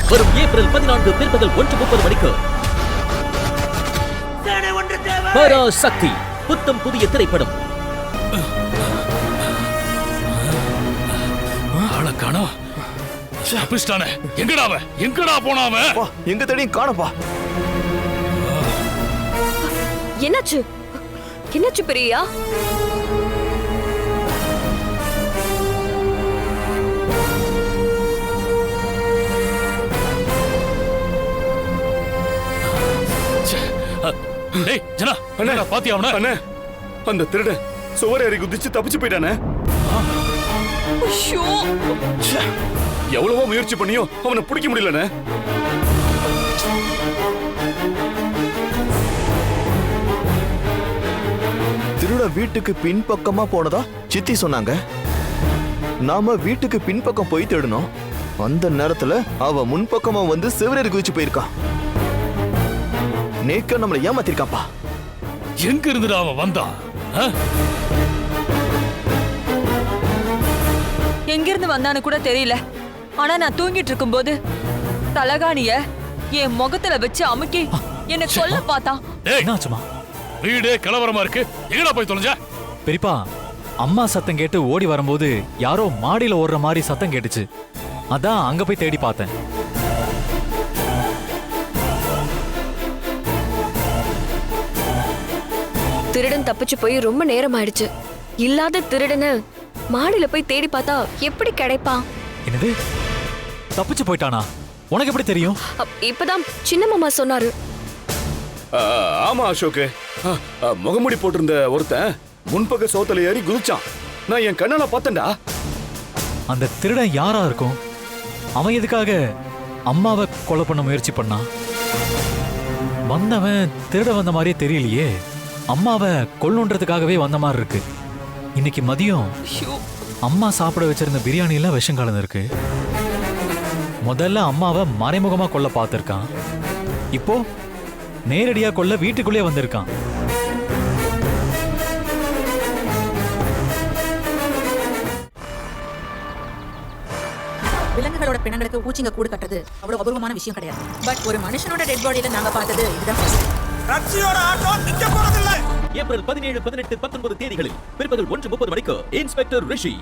வரும் ஏப்ரல் 14 பிற்பகல் 1:30 மணிக்கு. பராசக்தி புத்தம் புதிய திரைப்படம். காணோம். எங்கடா போனாம? எங்க தேடியும் காணப்பா. என்னாச்சு என்னாச்சு பிரியா? டேய் ஜனா, அண்ணா பாத்தியா அவன? அண்ணே, அந்த திருடன் சுவரேறி குதிச்சு தப்பிச்சு போயிட்டானே. ஐயோ, எவ்வளவோ முயற்சி பண்ணியும் அவனை பிடிக்க முடியலண்ணே. திருட வீட்டுக்கு பின்பக்கமா போனதா சித்தி சொன்னாங்க. நாம வீட்டுக்கு பின்பக்கம் போய் தேடணும். அந்த நேரத்துல அவ முன்பக்கமா வந்து சிவரேறி குதிச்சு போயிருக்கா. நேக்க நம்மளை ஏமாத்திருக்காப்பா. எங்க இருந்துடா அவன் வந்தான்? எங்கிருந்து வந்தான்னு கூட தெரியல. ஆனா நான் தூங்கிட்டு இருக்கும்போது தலகாணிய என் முகத்துல வச்சு அமுக்கி என்ன கொல்ல பார்த்தான். என்னாச்சுமா? வீடே கலவரமா இருக்கு. எங்கடா போய் தொலைஞ்ச? பெரியப்பா, அம்மா சத்தம் கேட்டு ஓடி வரும்போது யாரோ மாடியில ஓடுற மாதிரி சத்தம் கேட்டுச்சு. அதான் அங்க போய் தேடி பார்த்தேன். திருடன் தப்பிச்சு போய் ரொம்ப நேரம் ஆயிடுச்சு. இல்லாத திருடனை மாடியில போய் தேடி பார்த்தா எப்படி கிடைப்பான்? என்னது, தப்பிச்சு போயிட்டானா? உனக்கு எப்படி தெரியும்? இப்பதான் சின்ன மாமா சொன்னாரு. ஆமா அசோக், முகமுடி போட்டிருந்த ஒருத்தன் முன்பக்க சோத்துல ஏறி குதிச்சான். நான் என் கண்ணால பார்த்தேன்டா. அந்த திருடன் யாரா இருக்கும்? அவன் எதுக்காக அம்மாவை கொலை பண்ண முயற்சி பண்ணான்? வந்தவன் திருட வந்த மாதிரியே தெரியலையே. அம்மாவை கொல்லுன்றதுக்காகவே வந்த மாதிரி இருக்கு. இன்னைக்கு மதியம் அம்மா சாப்பிட வச்சிருந்த பிரியாணி எல்லாம் விஷம் கலந்து இருக்கு. முதல்ல அம்மாவை மறைமுகமா கொல்ல பார்த்திருக்கான். இப்போ நேரடியா கொல்ல வீட்டுக்குள்ளே வந்திருக்கான். விலங்குகளோட பிணங்களுக்கு பூச்சிங்க கூடு கட்டுறது அவ்வளவு அபூர்வமான விஷயம் கிடையாது. பட் ஒரு மனுஷனோட டெட் பாடியில நாங்க பார்த்தது இதுதான் ஃபர்ஸ்ட். ரக்ஷியோட ஆட்டோ நிக்க போறதில்லை. ஏப்ரல் 17, 18, 19 தேதிகளில் பிற்பகல் 1:30 மணிக்கு இன்ஸ்பெக்டர் ரிஷி.